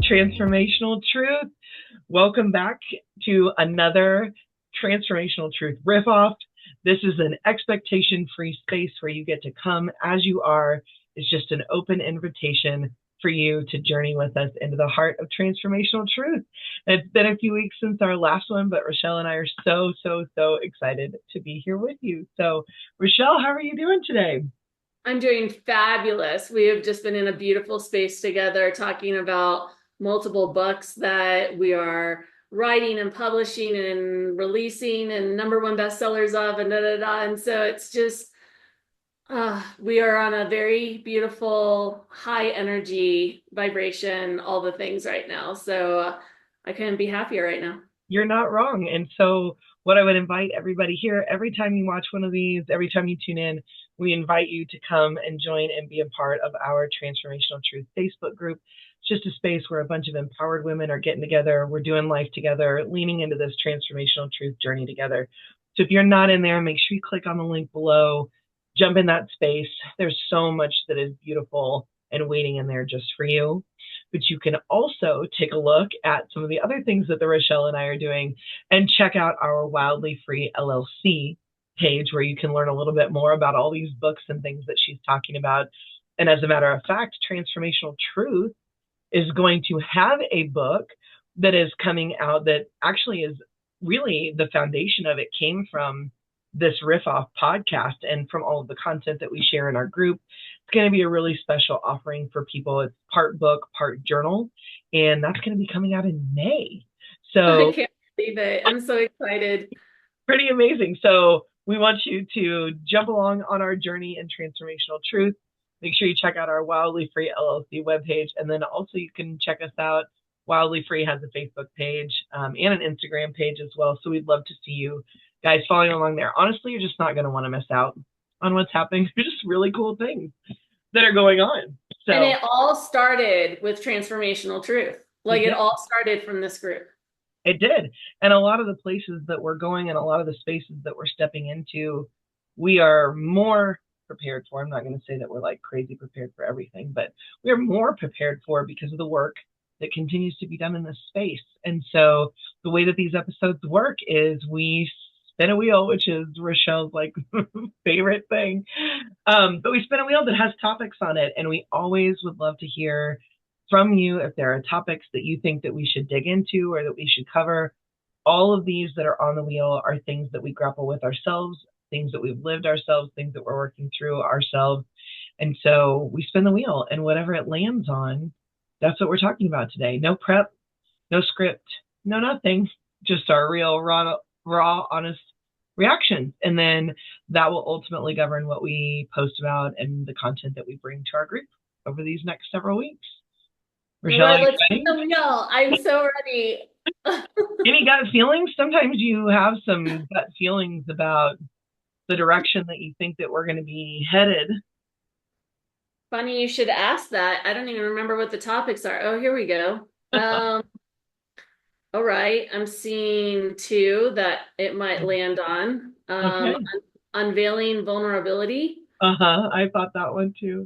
Transformational Truth. Welcome back to another Transformational Truth Riff Off. This is an expectation-free space where you get to come as you are. It's just an open invitation for you to journey with us into the heart of transformational truth. It's been a few weeks since our last one, but Rochelle and I are so excited to be here with you. So, Rochelle, how are you doing today? I'm doing fabulous. We have just been in a beautiful space together talking about multiple books that we are writing and publishing and releasing and #1 bestsellers of and And so it's just, we are on a very beautiful, high energy vibration, all the things right now. So I couldn't be happier right now. You're not wrong. And so what I would invite everybody here, every time you watch one of these, every time you tune in, we invite you to come and join and be a part of our Transformational Truth Facebook group. It's just a space where a bunch of empowered women are getting together. We're doing life together, leaning into this transformational truth journey together. So if you're not in there, make sure you click on the link below, jump in that space. There's so much that is beautiful and waiting in there just for you. But you can also take a look at some of the other things that the Rochelle and I are doing and check out our Wildly Free LLC page where you can learn a little bit more about all these books and things that she's talking about. And as a matter of fact, Transformational Truth is going to have a book that is coming out that actually is really the foundation of it came from this Riff Off podcast and from all of the content that we share in our group. It's going to be a really special offering for people. It's part book, part journal, and that's going to be coming out in May. So I can't believe it. I'm so excited. Pretty amazing. So we want you to jump along on our journey in transformational truth. Make sure you check out our Wildly Free LLC webpage, and then also you can check us out. Wildly Free has a Facebook page and an Instagram page as well. So we'd love to see you guys following along there. Honestly, you're just not going to want to miss out on what's happening. There's just really cool things that are going on. So, and it all started with Transformational Truth. It all started from this group. It did. And a lot of the places that we're going and a lot of the spaces that we're stepping into, we are more prepared for. I'm not going to say that we're like crazy prepared for everything, but we're more prepared for because of the work that continues to be done in this space. And so the way that these episodes work is we spin a wheel, which is Rochelle's like favorite thing. But we spin a wheel that has topics on it. And we always would love to hear from you if there are topics that you think that we should dig into or that we should cover. All of these that are on the wheel are things that we grapple with ourselves, things that we've lived ourselves, things that we're working through ourselves. And so we spin the wheel, and whatever it lands on, that's what we're talking about today. No prep, no script, no nothing, just our real, raw, honest reactions. And then that will ultimately govern what we post about and the content that we bring to our group over these next several weeks. Rochelle, let's spin the wheel. I'm so ready. Any gut feelings? Sometimes you have some gut feelings about the direction that you think that we're going to be headed. Funny you should ask that. I don't even remember what the topics are. Oh, here we go. All right. I'm seeing 2 that it might land on. Okay. Unveiling vulnerability. I thought that one too.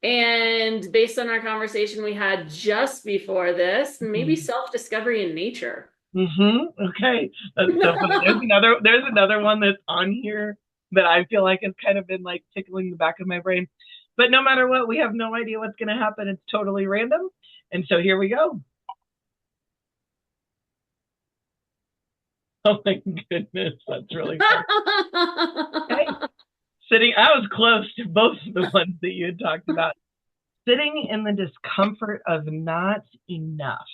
And based on our conversation we had just before this, maybe self-discovery in nature. Okay. That's so funny. There's another one that's on here that I feel like has kind of been like tickling the back of my brain. But no matter what, we have no idea what's going to happen. It's totally random. And so here we go. Oh my goodness, that's really funny. Okay. I was close to both of the ones that you had talked about. Sitting in the discomfort of not enough.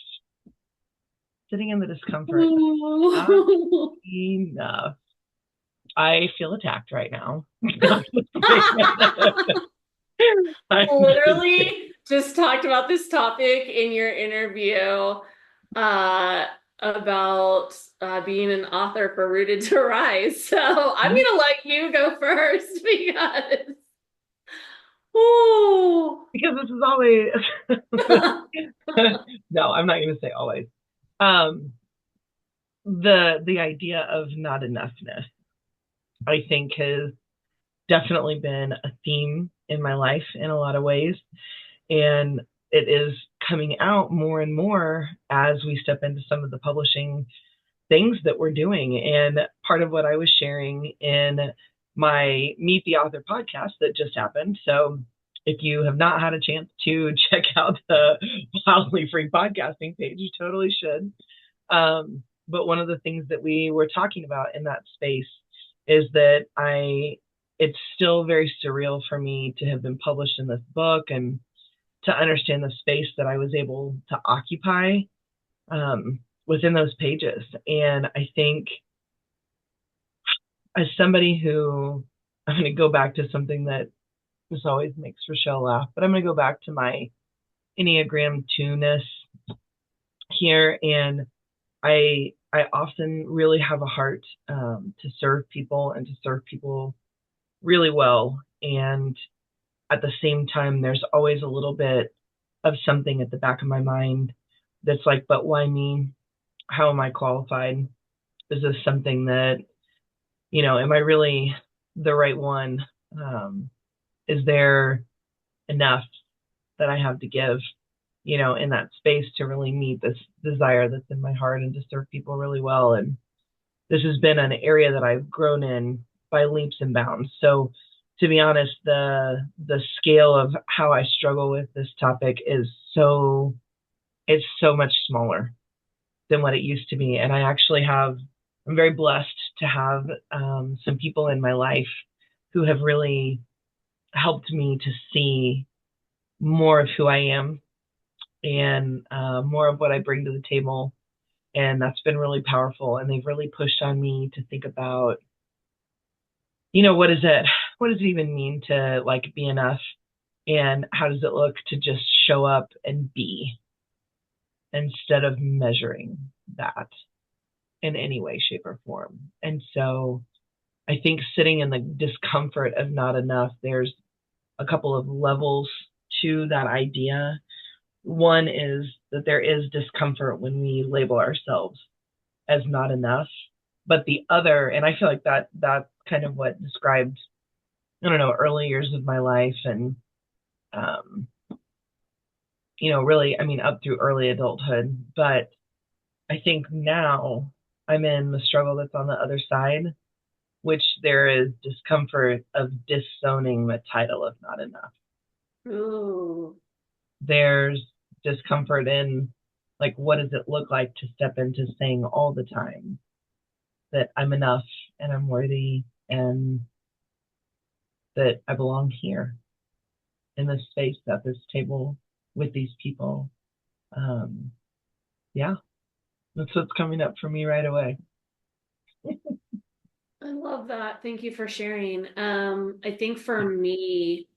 Sitting in the discomfort of not enough. I feel attacked right now. I literally just talked about this topic in your interview about being an author for Rooted to Rise. So I'm going to let you go first because this is always no, I'm not going to say always. The idea of not enoughness, I think, has definitely been a theme in my life in a lot of ways. And it is coming out more and more as we step into some of the publishing things that we're doing. And part of what I was sharing in my Meet the Author podcast that just happened. So if you have not had a chance to check out the Wildly Free podcasting page, you totally should. But one of the things that we were talking about in that space is that it's still very surreal for me to have been published in this book and to understand the space that I was able to occupy within those pages. And I think as somebody who, I'm going to go back to something that this always makes Rochelle laugh, but I'm going to go back to my Enneagram 2-ness here. And I often really have a heart to serve people and to serve people really well. And at the same time, there's always a little bit of something at the back of my mind that's like, but why me? How am I qualified? Is this something that, am I really the right one? Is there enough that I have to give, in that space to really meet this desire that's in my heart and to serve people really well? And this has been an area that I've grown in by leaps and bounds. So to be honest, the scale of how I struggle with this topic it's so much smaller than what it used to be. And I'm very blessed to have some people in my life who have really helped me to see more of who I am and more of what I bring to the table. And that's been really powerful. And they've really pushed on me to think about, what does it even mean to like be enough? And how does it look to just show up and be instead of measuring that in any way, shape, or form? And so I think sitting in the discomfort of not enough, there's a couple of levels to that idea. One is that there is discomfort when we label ourselves as not enough. But the other, and I feel like that's kind of what described, early years of my life and, really, up through early adulthood. But I think now I'm in the struggle that's on the other side, which there is discomfort of disowning the title of not enough. Ooh. There's discomfort in, like, what does it look like to step into saying all the time that I'm enough and I'm worthy and that I belong here in this space at this table with these people. Yeah, that's what's coming up for me right away. I love that. Thank you for sharing. I think for me,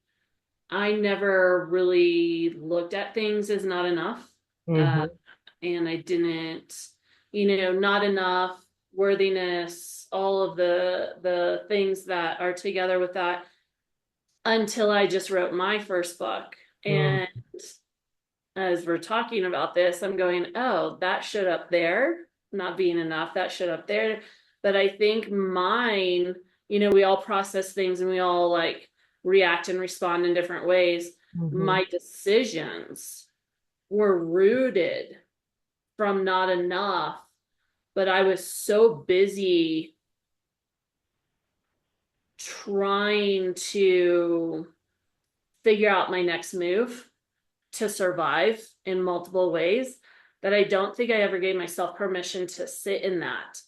I never really looked at things as not enough. Mm-hmm. And I didn't, not enough, worthiness, all of the things that are together with that until I just wrote my first book. And as we're talking about this, I'm going, oh, that showed up there, not being enough, that showed up there. But I think mine, we all process things and we all like react and respond in different ways. Mm-hmm. My decisions were rooted from not enough, but I was so busy trying to figure out my next move to survive in multiple ways that I don't think I ever gave myself permission to sit in that.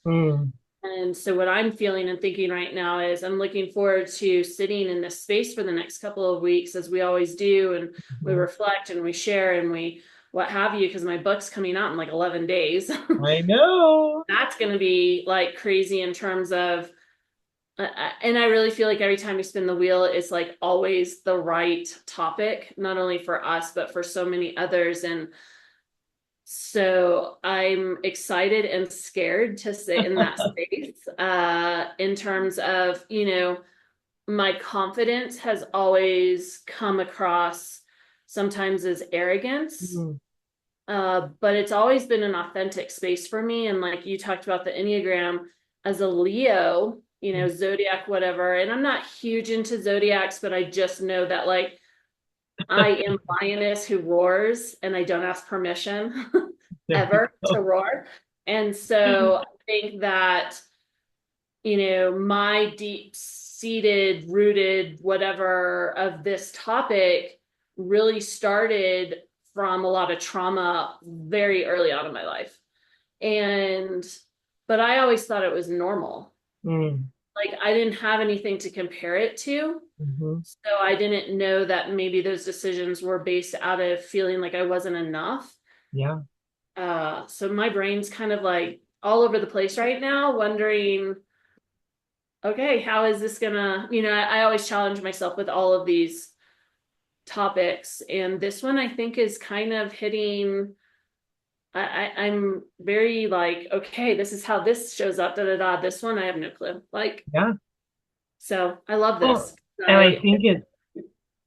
And so what I'm feeling and thinking right now is I'm looking forward to sitting in this space for the next couple of weeks, as we always do. And we reflect and we share and we what have you, because my book's coming out in like 11 days. I know. That's going to be like crazy in terms of, and I really feel like every time you spin the wheel, it's like always the right topic, not only for us, but for so many others. And so I'm excited and scared to sit in that space in terms of, my confidence has always come across sometimes as arrogance, but it's always been an authentic space for me. And like you talked about the Enneagram as a Leo, Zodiac, whatever. And I'm not huge into Zodiacs, but I just know that like I am lioness who roars and I don't ask permission There you ever to go. roar. And so I think that, my deep seated, rooted, whatever of this topic really started from a lot of trauma very early on in my life. And, but I always thought it was normal. Mm, Like I didn't have anything to compare it to. hmm. So I didn't know that maybe those decisions were based out of feeling like I wasn't enough. Yeah. So my brain's kind of like all over the place right now, wondering, okay, how is this gonna, I always challenge myself with all of these topics. And this one I think is kind of hitting. I'm very like, okay, this is how this shows up, da da da. This one I have no clue. Like, Yeah. so I love Well, this. and I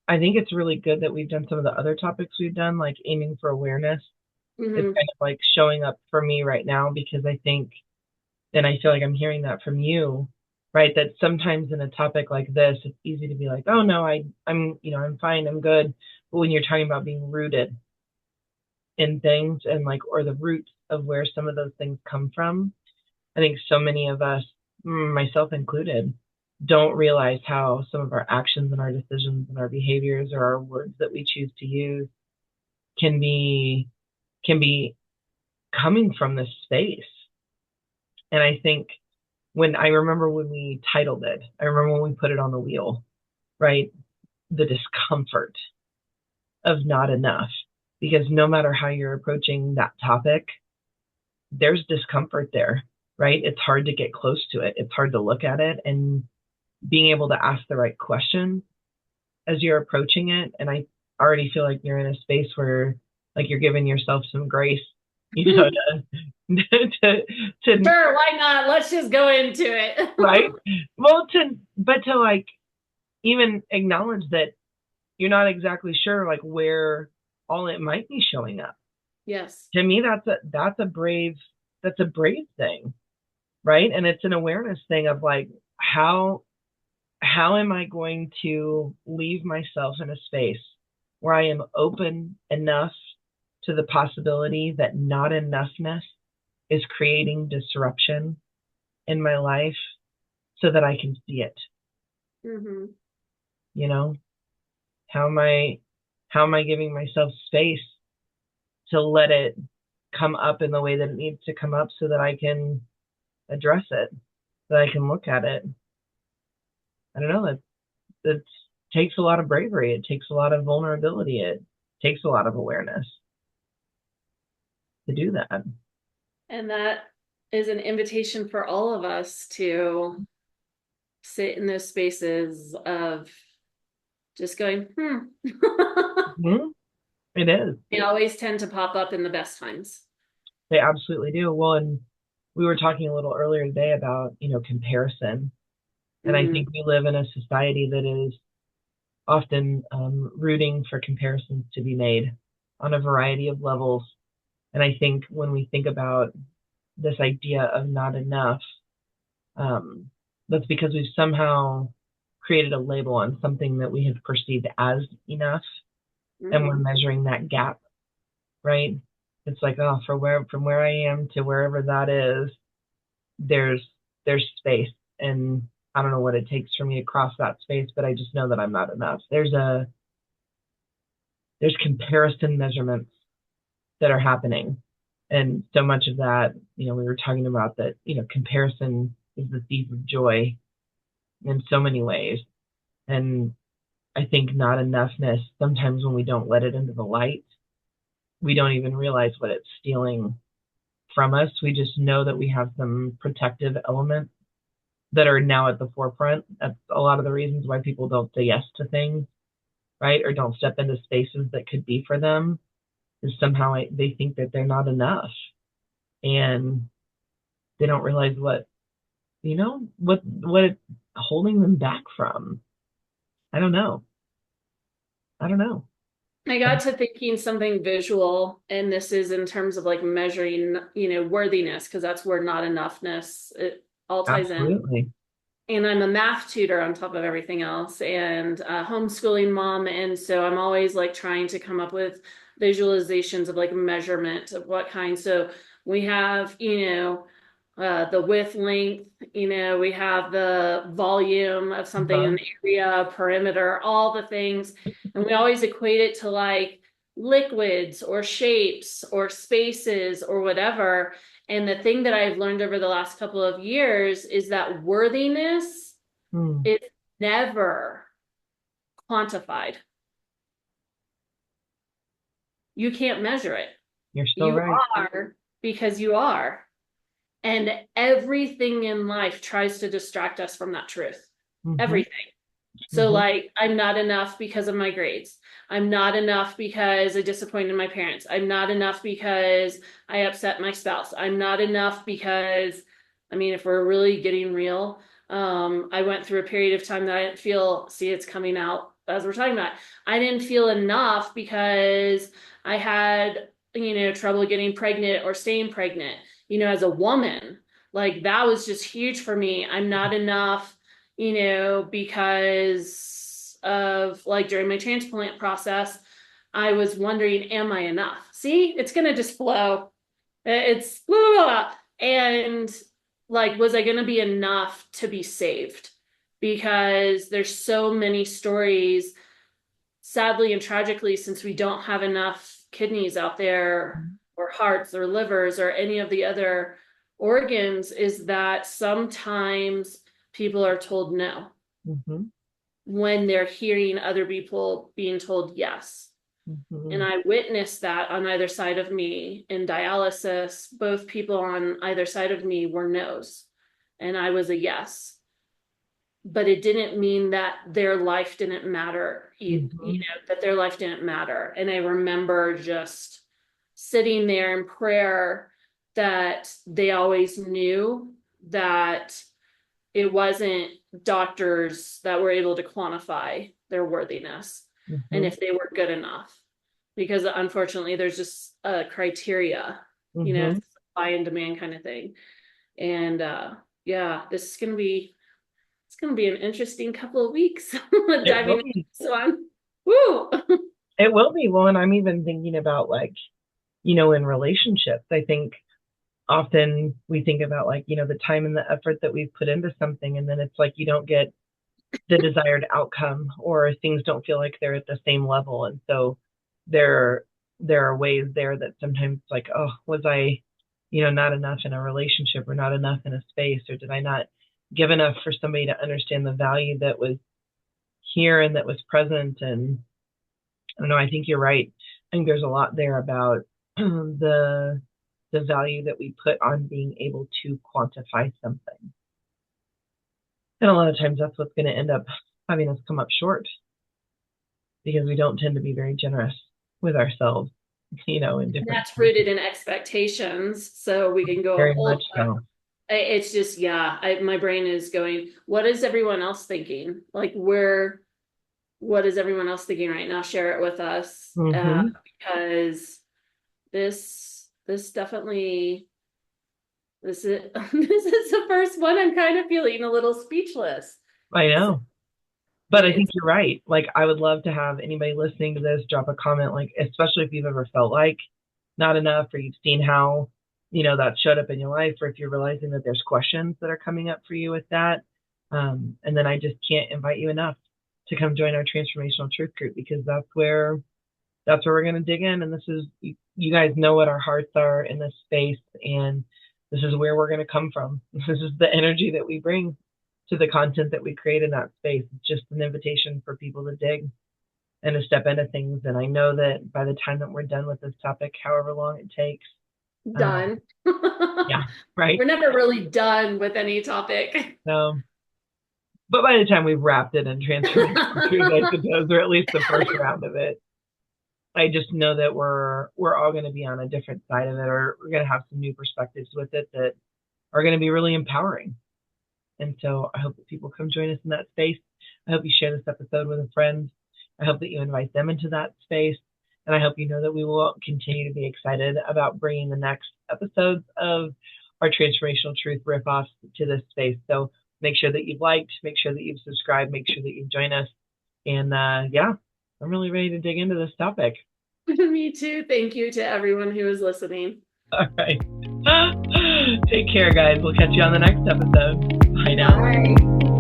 I think it's really good that we've done some of the other topics we've done, like aiming for awareness. It's mhm. kind of like showing up for me right now because I think, and I feel like I'm hearing that from you, right? That sometimes in a topic like this, it's easy to be like, oh no, I'm fine, I'm good. But when you're talking about being rooted in things and like, or the roots of where some of those things come from, I think so many of us, myself included, don't realize how some of our actions and our decisions and our behaviors or our words that we choose to use can be can be coming from this space. And I think when I remember when we titled it, I remember when we put it on the wheel, right? The discomfort of not enough. Because no matter how you're approaching that topic, there's discomfort there, right? It's hard to get close to it. It's hard to look at it and being able to ask the right question as you're approaching it. And I already feel like you're in a space where like you're giving yourself some grace, you know, to, to Sure, why not? Let's just go into it. right. Well, but to like even acknowledge that you're not exactly sure like where all it might be showing up. Yes. To me, that's a brave thing, right? And it's an awareness thing of like how am I going to leave myself in a space where I am open enough to the possibility that not enoughness is creating disruption in my life so that I can see it, Hmm. you know? How am I how am I giving myself space to let it come up in the way that it needs to come up so that I can address it, that I can look at it. I don't know, that takes a lot of bravery. It takes a lot of vulnerability. It takes a lot of awareness to do that. And that is an invitation for all of us to sit in those spaces of just going, Mhm. It is. They always tend to pop up in the best times. They absolutely do. Well, and we were talking a little earlier today about, comparison. And I Mm, think we live in a society that is often rooting for comparisons to be made on a variety of levels. And I think when we think about this idea of not enough, um, that's because we've somehow created a label on something that we have perceived as enough, and we're mhm. measuring that gap, right? It's like, oh, from where I am to wherever that is, there's there's space, and I don't know what it takes for me to cross that space, but I just know that I'm not enough. There's comparison measurements that are happening, and so much of that, we were talking about that. Comparison is the thief of joy in so many ways, and I think not enoughness. Sometimes when we don't let it into the light, we don't even realize what it's stealing from us. We just know that we have some protective elements that are now at the forefront. That's a lot of the reasons why people don't say yes to things, right? Or don't step into spaces that could be for them, is somehow they think that they're not enough. And they don't realize what it's holding them back from. I don't know. I don't know. I got to thinking something visual, and this is in terms of like measuring, worthiness, because that's where not enoughness, it all ties in. Absolutely. and I'm a math tutor on top of everything else, and a homeschooling mom. And so I'm always like trying to come up with visualizations of like measurement of what kind. So we have, the width, length, we have the volume of something, Uh-huh. an area, perimeter, all the things. And we always equate it to like liquids or shapes or spaces or whatever. And the thing that I've learned over the last couple of years is that worthiness Hmm. is never quantified. You can't measure it. You're so You right. are because you are. And everything in life tries to distract us from that truth. Mm-hmm. Everything. So, Mm-hmm. like, I'm not enough because of my grades. I'm not enough because I disappointed my parents. I'm not enough because I upset my spouse. I'm not enough because, I mean, if we're really getting real, I went through a period of time that I didn't feel, see, it's coming out as we're talking about. I didn't feel enough because I had, trouble getting pregnant or staying pregnant, as a woman. Like, that was just huge for me. I'm not enough because of like during my transplant process, I was wondering, am I enough? See, it's going to just flow. It's blah, blah, blah. And like, was I going to be enough to be saved? Because there's so many stories, sadly and tragically, since we don't have enough kidneys out there or hearts or livers or any of the other organs, is that sometimes people are told no Mm-hmm. when they're hearing other people being told yes. Mm-hmm. And I witnessed that on either side of me in dialysis. Both people on either side of me were no's, and I was a yes. But it didn't mean that their life didn't matter, Mm-hmm. that their life didn't matter. And I remember just sitting there in prayer that they always knew that it wasn't doctors that were able to quantify their worthiness and Mm-hmm. if they were good enough. Because unfortunately, there's just a criteria, Mm-hmm. supply and demand kind of thing. And yeah, it's gonna be an interesting couple of weeks It diving will into be. this one. Woo! It will be. Well, and I'm even thinking about like, in relationships, I think often we think about like, the time and the effort that we've put into something, and then it's like you don't get the desired outcome or things don't feel like they're at the same level. And so there there are ways there that sometimes it's like, oh, was I, not enough in a relationship or not enough in a space, or did I not give enough for somebody to understand the value that was here and that was present? And I don't know, I think you're right. I think there's a lot there about the value that we put on being able to quantify something. And a lot of times that's what's going to end up having us come up short because we don't tend to be very generous with ourselves, in And different that's spaces. rooted in expectations. So we can go a Very whole much so. it's just, yeah, my brain is going, what is everyone else thinking? Like, what is everyone else thinking right now? Share it with us. Hmm. Because this definitely, this is, this is the first one. I'm kind of feeling a little speechless. I So know. But I think it's you're right. Like, I would love to have anybody listening to this drop a comment, like, especially if you've ever felt like not enough, or you've seen how, that showed up in your life, or if you're realizing that there's questions that are coming up for you with that. And then I just can't invite you enough to come join our transformational truth group, because that's where we're going to dig in. And this is, you guys know what our hearts are in this space. And this is where we're going to come from. This is the energy that we bring to the content that we create in that space. It's just an invitation for people to dig and to step into things. And I know that by the time that we're done with this topic, however long it takes, um, done. yeah, right. We're never really done with any topic. So, but by the time we've wrapped it in transformation truth, I suppose, or at least the first round of it, I just know that we're all going to be on a different side of it, or we're going to have some new perspectives with it that are going to be really empowering. And so I hope that people come join us in that space. I hope you share this episode with a friend. I hope that you invite them into that space. And I hope you know that we will continue to be excited about bringing the next episodes of our Transformational Truth Riff Off to this space. So Make sure that you've liked, make sure that you've subscribed, make sure that you join us. And yeah, I'm really ready to dig into this topic. Me too. Thank you to everyone who is listening. All right. Take care, guys. We'll catch you on the next episode. Bye now. Bye.